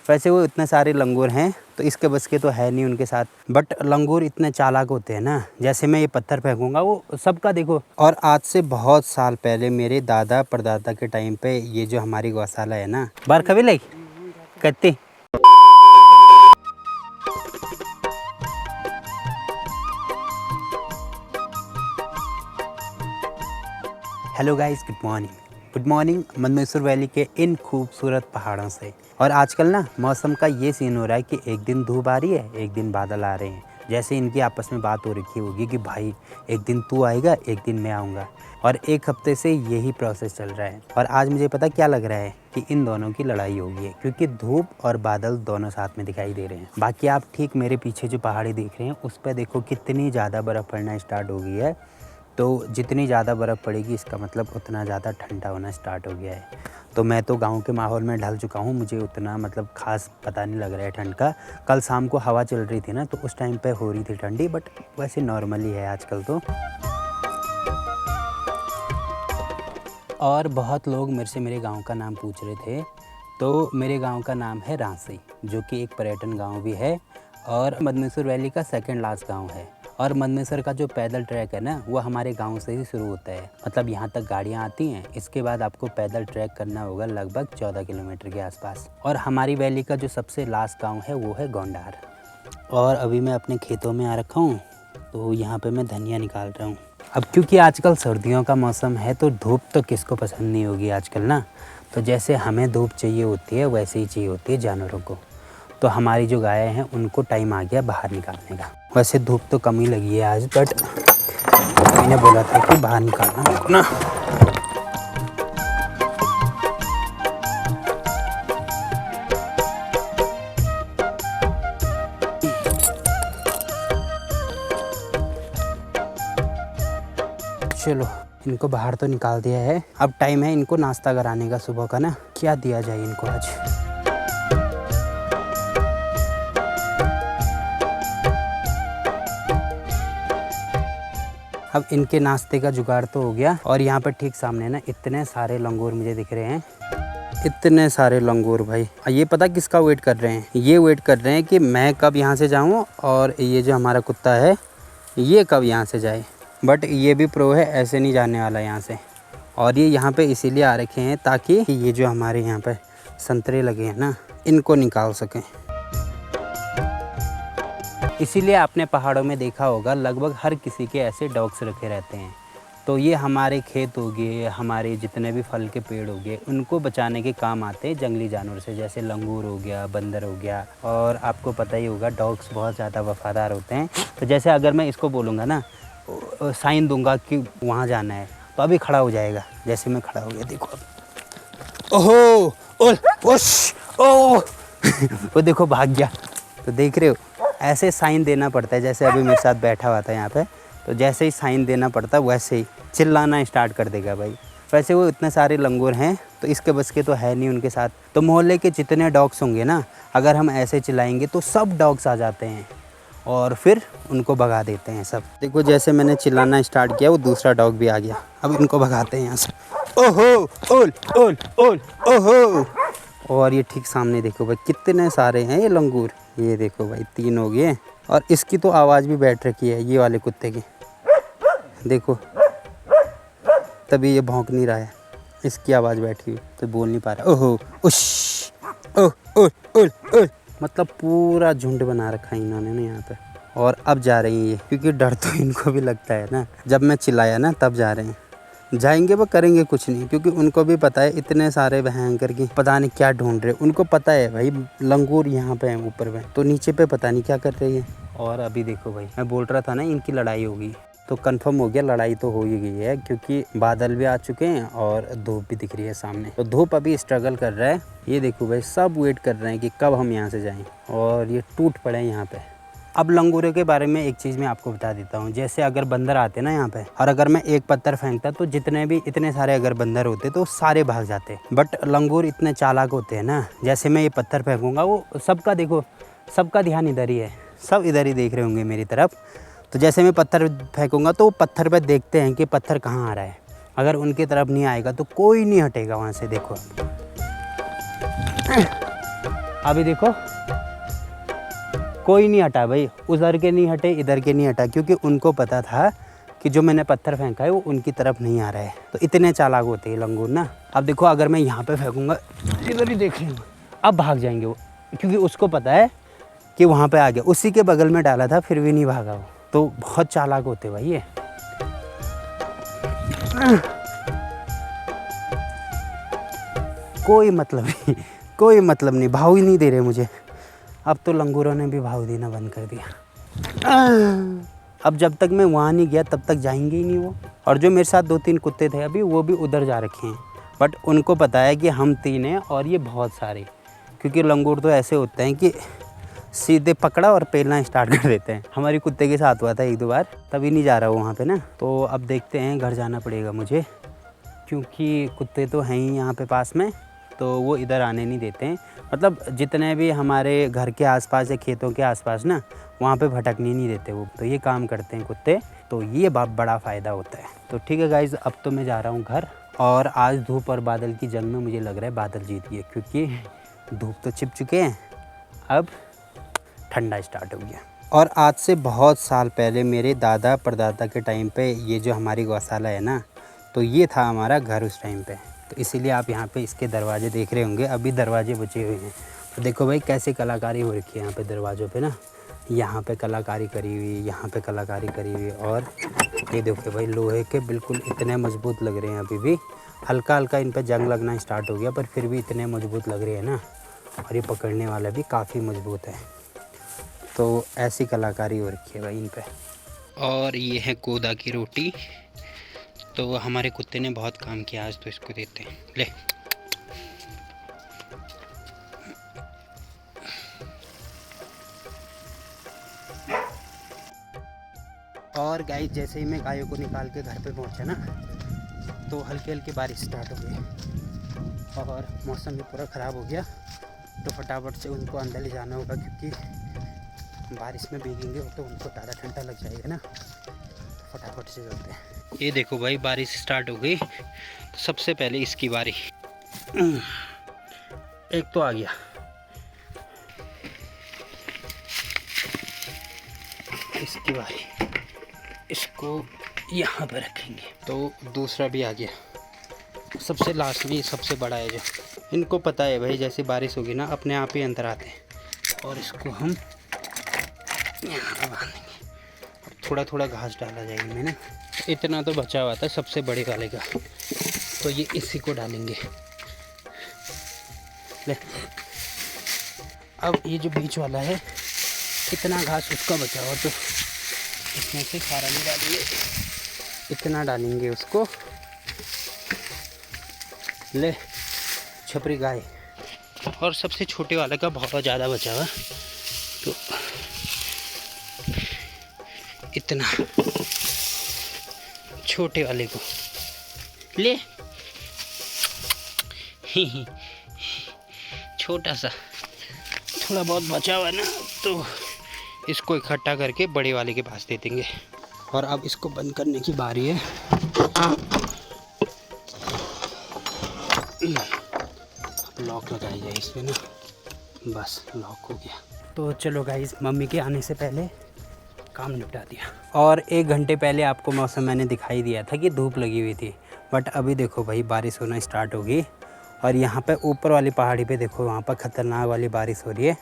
वैसे वो इतने सारे लंगूर हैं तो इसके बस के तो है नहीं उनके साथ, बट लंगूर इतने चालाक होते हैं ना, जैसे मैं ये पत्थर फेंकूंगा वो सबका देखो। और आज से बहुत साल पहले मेरे दादा परदादा के टाइम पे ये जो हमारी गौशाला है ना, बार कभी लगी कत्ती। Hello guys, good morning Mandsaur valley के इन खूबसूरत पहाड़ों से। और आजकल ना मौसम का ये सीन हो रहा है कि एक दिन धूप आ रही है, एक दिन बादल आ रहे हैं। जैसे इनकी आपस में बात हो रखी होगी कि भाई एक दिन तू आएगा, एक दिन मैं आऊँगा। और एक हफ्ते से यही प्रोसेस चल रहा है। और आज मुझे पता क्या लग रहा है कि इन दोनों की लड़ाई होगी है, क्योंकि धूप और बादल दोनों साथ में दिखाई दे रहे हैं। बाकी आप ठीक मेरे पीछे जो पहाड़ी देख रहे हैं उस पर देखो कितनी ज़्यादा बर्फ़ पड़ना स्टार्ट हो गई है। तो जितनी ज़्यादा बर्फ़ पड़ेगी इसका मतलब उतना ज़्यादा ठंडा होना स्टार्ट हो गया है। तो मैं तो गांव के माहौल में ढल चुका हूँ, मुझे उतना मतलब ख़ास पता नहीं लग रहा है ठंड का। कल शाम को हवा चल रही थी ना तो उस टाइम पे हो रही थी ठंडी, बट वैसे नॉर्मली है आजकल तो। और बहुत लोग मेरे से मेरे गांव का नाम पूछ रहे थे, तो मेरे गांव का नाम है रांसी, जो कि एक पर्यटन गांव भी है और मंदसौर वैली का सेकंड लास्ट गांव है। और मंदसौर का जो पैदल ट्रैक है ना वो हमारे गांव से ही शुरू होता है, मतलब यहाँ तक गाड़ियाँ आती हैं, इसके बाद आपको पैदल ट्रैक करना होगा लगभग 14 किलोमीटर के आसपास। और हमारी वैली का जो सबसे लास्ट गांव है वो है गोंडार। और अभी मैं अपने खेतों में आ रखा हूँ, तो यहाँ पे मैं धनिया निकाल रहा हूँ। अब क्योंकि आजकल सर्दियों का मौसम है तो धूप तो किसको पसंद नहीं होगी आजकल ना। तो जैसे हमें धूप चाहिए होती है वैसे ही चाहिए होती है जानवरों को। तो हमारी जो गायें हैं उनको टाइम आ गया बाहर निकालने का। वैसे धूप तो कम ही लगी है आज, बट मैंने बोला था कि बाहर निकालना अपना। चलो इनको बाहर तो निकाल दिया है, अब टाइम है इनको नाश्ता कराने का सुबह का ना। क्या दिया जाए इनको आज। अब इनके नाश्ते का जुगाड़ तो हो गया। और यहाँ पर ठीक सामने ना इतने सारे लंगूर मुझे दिख रहे हैं, इतने सारे लंगूर भाई। ये पता किसका वेट कर रहे हैं? ये वेट कर रहे हैं कि मैं कब यहाँ से जाऊँ और ये जो हमारा कुत्ता है ये कब यहाँ से जाए। बट ये भी प्रो है, ऐसे नहीं जाने वाला यहाँ से। और ये यहाँ पे इसीलिए आ रखे हैं ताकि ये जो हमारे यहाँ पे संतरे लगे हैं ना इनको निकाल सकें। इसीलिए आपने पहाड़ों में देखा होगा लगभग हर किसी के ऐसे डॉग्स रखे रहते हैं। तो ये हमारे खेत हो गए, हमारे जितने भी फल के पेड़ हो गए, उनको बचाने के काम आते हैं जंगली जानवर से, जैसे लंगूर हो गया, बंदर हो गया। और आपको पता ही होगा डॉग्स बहुत ज़्यादा वफ़ादार होते हैं। तो जैसे अगर मैं इसको बोलूँगा ना, साइन दूंगा कि वहाँ जाना है, तो अभी खड़ा हो जाएगा। जैसे मैं खड़ा हो गया देखो अब, ओहो ओल ओश ओ वो देखो भाग गया। तो देख रहे हो ऐसे साइन देना पड़ता है। जैसे अभी मेरे साथ बैठा हुआ था यहाँ पे, तो जैसे ही साइन देना पड़ता है वैसे ही चिल्लाना स्टार्ट कर देगा भाई। वैसे वो इतने सारे लंगूर हैं तो इसके बस के तो है नहीं उनके साथ। तो मोहल्ले के जितने डॉग्स होंगे ना, अगर हम ऐसे चिल्लाएंगे तो सब डॉग्स आ जाते हैं और फिर उनको भगा देते हैं सब। देखो जैसे मैंने चिल्लाना स्टार्ट किया वो दूसरा डॉग भी आ गया। अब इनको भगाते हैं यहाँ से। ओहो ओल ओल ओल ओहो। और ये ठीक सामने देखो भाई कितने सारे हैं ये लंगूर। ये देखो भाई 3 हो गए। और इसकी तो आवाज़ भी बैठ रखी है ये वाले कुत्ते की, देखो तभी ये भौंक नहीं रहा है, इसकी आवाज़ बैठी हुई तो बोल नहीं पा रहा। ओहो उश ओह ओल ओल ओल, मतलब पूरा झुंड बना रखा है इन्होंने ना यहाँ पे। और अब जा रही हैं ये, क्योंकि डर तो इनको भी लगता है ना। जब मैं चिल्लाया ना तब जा रहे हैं। जाएंगे वो करेंगे कुछ नहीं, क्योंकि उनको भी पता है इतने सारे भयंकर की पता नहीं क्या ढूंढ रहे। उनको पता है भाई लंगूर यहाँ पे हैं ऊपर में, तो नीचे पे पता नहीं क्या कर रही है। और अभी देखो भाई मैं बोल रहा था ना इनकी लड़ाई होगी, तो कंफर्म हो गया लड़ाई तो हो ही गई है, क्योंकि बादल भी आ चुके हैं और धूप भी दिख रही है सामने। तो धूप अभी स्ट्रगल कर रहा है। ये देखो भाई सब वेट कर रहे हैं कि कब हम यहाँ से जाएं, और ये टूट पड़े हैं यहाँ पे। अब लंगूरों के बारे में एक चीज़ मैं आपको बता देता हूँ। जैसे अगर बंदर आते ना यहाँ पे, और अगर मैं एक पत्थर फेंकता तो जितने भी इतने सारे अगर बंदर होते तो सारे भाग जाते। बट लंगूर इतने चालाक होते हैं ना, जैसे मैं ये पत्थर फेंकूँगा वो सबका देखो, सबका ध्यान इधर ही है, सब इधर ही देख रहे होंगे मेरी तरफ। तो जैसे मैं पत्थर फेंकूँगा तो वो पत्थर पर देखते हैं कि पत्थर कहाँ आ रहा है। अगर उनकी तरफ नहीं आएगा तो कोई नहीं हटेगा वहाँ से। देखो अभी देखो कोई नहीं हटा भाई, उधर के नहीं हटे, इधर के नहीं हटा, क्योंकि उनको पता था कि जो मैंने पत्थर फेंका है वो उनकी तरफ नहीं आ रहा है। तो इतने चालाक होते हैं लंगूर ना। अब देखो अगर मैं यहाँ पे फेंकूंगा, इधर ही देख रही हूँ, अब भाग जाएंगे वो, क्योंकि उसको पता है कि वहाँ पे आ गया। उसी के बगल में डाला था फिर भी नहीं भागा वो। तो बहुत चालाक होते भाई ये। कोई मतलब नहीं, कोई मतलब नहीं, भाव ही नहीं दे रहे मुझे। अब तो लंगूरों ने भी भाव देना बंद कर दिया। अब जब तक मैं वहाँ नहीं गया तब तक जाएंगे ही नहीं वो। और जो मेरे साथ 2-3 कुत्ते थे अभी, वो भी उधर जा रखे हैं, बट उनको पता है कि हम 3 हैं और ये बहुत सारे। क्योंकि लंगूर तो ऐसे होते हैं कि सीधे पकड़ा और पेलना स्टार्ट कर देते हैं। हमारी कुत्ते के साथ हुआ था 1-2 बार, तभी नहीं जा रहा हूँ वहाँ पे ना। तो अब देखते हैं, घर जाना पड़ेगा मुझे, क्योंकि कुत्ते तो हैं ही यहाँ पे पास में, तो वो इधर आने नहीं देते हैं। मतलब जितने भी हमारे घर के आसपास या खेतों के आसपास ना, वहाँ पे भटकने नहीं देते वो। तो ये काम करते हैं कुत्ते, तो ये बड़ा फ़ायदा होता है। तो ठीक है गाइज़, अब तो मैं जा रहा हूँ घर। और आज धूप और बादल की जंग में मुझे लग रहा है बादल जीत गए, क्योंकि धूप तो छिप चुके हैं, अब ठंडा स्टार्ट हो गया। और आज से बहुत साल पहले मेरे दादा परदादा के टाइम पे ये जो हमारी गौशाला है ना, तो ये था हमारा घर उस टाइम पे। तो इसीलिए आप यहाँ पे इसके दरवाजे देख रहे होंगे, अभी दरवाजे बचे हुए हैं। तो देखो भाई कैसे कलाकारी हो रखी है यहाँ पे दरवाज़ों पे ना। यहाँ पे कलाकारी करी हुई, यहाँ पे कलाकारी करी हुई। और ये देखो भाई लोहे के बिल्कुल इतने मजबूत लग रहे हैं अभी भी। हल्का हल्का इन पे जंग लगना स्टार्ट हो गया, पर फिर भी इतने मजबूत लग रहे हैं ना। और ये पकड़ने वाला भी काफ़ी मजबूत है। तो ऐसी कलाकारी हो रखी है भाई इन पे। और ये है कोदा की रोटी। तो हमारे कुत्ते ने बहुत काम किया आज, तो इसको देते हैं, ले। और गाय जैसे ही मैं गायों को निकाल के घर पे पहुंचा ना, तो हल्की हल्की बारिश स्टार्ट हो गई और मौसम भी पूरा ख़राब हो गया। तो फटाफट से उनको अंदर ले जाना होगा, क्योंकि बारिश में भीगेंगे तो उनको ज़्यादा ठंडा लग जाएगा ना। तो फटाफट से चलते हैं। ये देखो भाई बारिश स्टार्ट हो गई। तो सबसे पहले इसकी बारी, एक तो आ गया, इसकी बारी, इसको यहाँ पे रखेंगे। तो दूसरा भी आ गया। सबसे लास्ट में सबसे बड़ा है जो, इनको पता है भाई जैसे बारिश होगी ना अपने आप ही अंदर आते हैं। और इसको हम यहाँ पे बांधेंगे। थोड़ा थोड़ा घास डाला जाएगा मैंने, इतना तो बचा हुआ था सबसे बड़े वाले का, तो ये इसी को डालेंगे। ले, अब ये जो बीच वाला है इतना घास उसका बचा हुआ, तो इसमें से सारा नहीं डालेंगे, इतना डालेंगे उसको। ले छपरी गाय। और सबसे छोटे वाले का बहुत ज़्यादा बचा हुआ, तो इतना छोटे वाले को ले। छोटा सा थोड़ा बहुत बचा हुआ ना, तो इसको इकट्ठा करके बड़े वाले के पास दे देंगे। और अब इसको बंद करने की बारी है। लॉक लगाई जाए इसमें ना, बस लॉक हो गया। तो चलो गाइस, मम्मी के आने से पहले काम निपटा दिया। और 1 घंटे पहले आपको मौसम मैंने दिखाई दिया था कि धूप लगी हुई थी, बट अभी देखो भाई बारिश होना स्टार्ट हो गई। और यहाँ पे ऊपर वाली पहाड़ी पे देखो, वहाँ पर ख़तरनाक वाली बारिश हो रही है।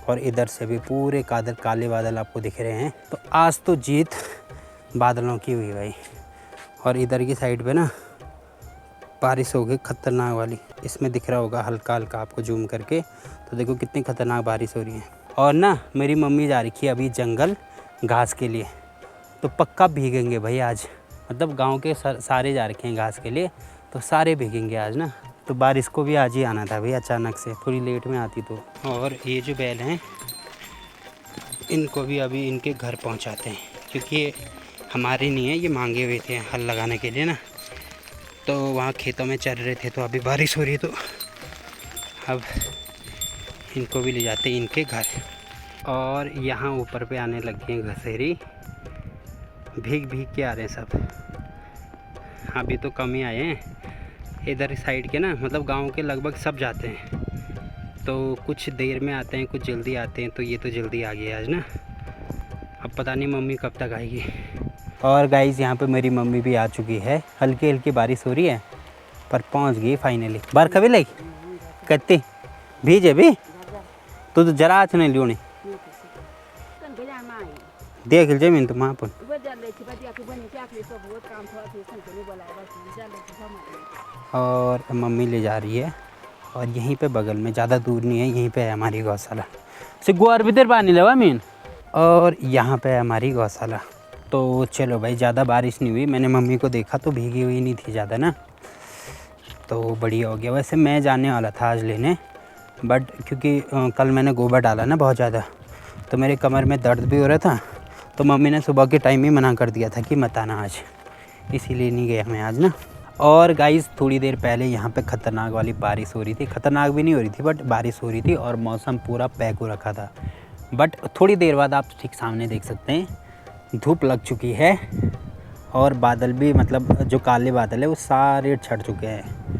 और इधर से भी पूरे काले बादल आपको दिख रहे हैं। तो आज तो जीत बादलों की हुई भाई। और इधर की साइड पे ना बारिश हो गई ख़तरनाक वाली, इसमें दिख रहा होगा हल्का हल्का आपको जूम करके। तो देखो कितनी ख़तरनाक बारिश हो रही है। और ना मेरी मम्मी जा रखी है अभी जंगल घास के लिए, तो पक्का भीगेंगे भाई आज। मतलब गांव के सारे जा रखे हैं घास के लिए, तो सारे भीगेंगे आज ना। तो बारिश को भी आज ही आना था भाई, अचानक से, थोड़ी लेट में आती तो। और ये जो बैल हैं इनको भी अभी इनके घर पहुंचाते हैं, क्योंकि ये हमारे नहीं है, ये मांगे हुए थे हल लगाने के लिए ना। तो वहाँ खेतों में चल रहे थे, तो अभी बारिश हो रही है, तो अब इनको भी ले जाते हैं इनके घर। और यहाँ ऊपर पे आने लग गए हैं घसेरी, भीग भीग के आ रहे हैं सब। अभी तो कम ही आए हैं इधर साइड के ना, मतलब गांव के लगभग सब जाते हैं। तो कुछ देर में आते हैं, कुछ जल्दी आते हैं। तो ये तो जल्दी आ गया आज ना, अब पता नहीं मम्मी कब तक आएगी। और गाइस यहाँ पे मेरी मम्मी भी आ चुकी है। हल्की हल्की बारिश हो रही है पर पहुँच गई फाइनली। बरखा भी लगी कत्ती भीजे भी तो जरा आज नहीं लियो नहीं देख जमीन तो वहाँ पर। और मम्मी ले जा रही है और यहीं पे बगल में, ज़्यादा दूर नहीं है, यहीं पे है हमारी गौशाला से गुआर भी देर पानी लगा मीन। और यहाँ पे है हमारी गौशाला। तो चलो भाई, ज़्यादा बारिश नहीं हुई, मैंने मम्मी को देखा तो भीगी हुई नहीं थी ज़्यादा ना, तो बढ़िया हो गया। वैसे मैं जाने वाला था आज लेने, बट क्योंकि कल मैंने गोबर डाला ना बहुत ज़्यादा, तो मेरे कमर में दर्द भी हो रहा था। तो मम्मी ने सुबह के टाइम ही मना कर दिया था कि मत आना आज, इसीलिए नहीं गया मैं आज ना। और गाइस थोड़ी देर पहले यहाँ पे ख़तरनाक वाली बारिश हो रही थी। ख़तरनाक भी नहीं हो रही थी बट बारिश हो रही थी और मौसम पूरा पैक हो रखा था। बट थोड़ी देर बाद आप ठीक सामने देख सकते हैं धूप लग चुकी है और बादल भी, मतलब जो काले बादल है वो सारे छट चुके हैं।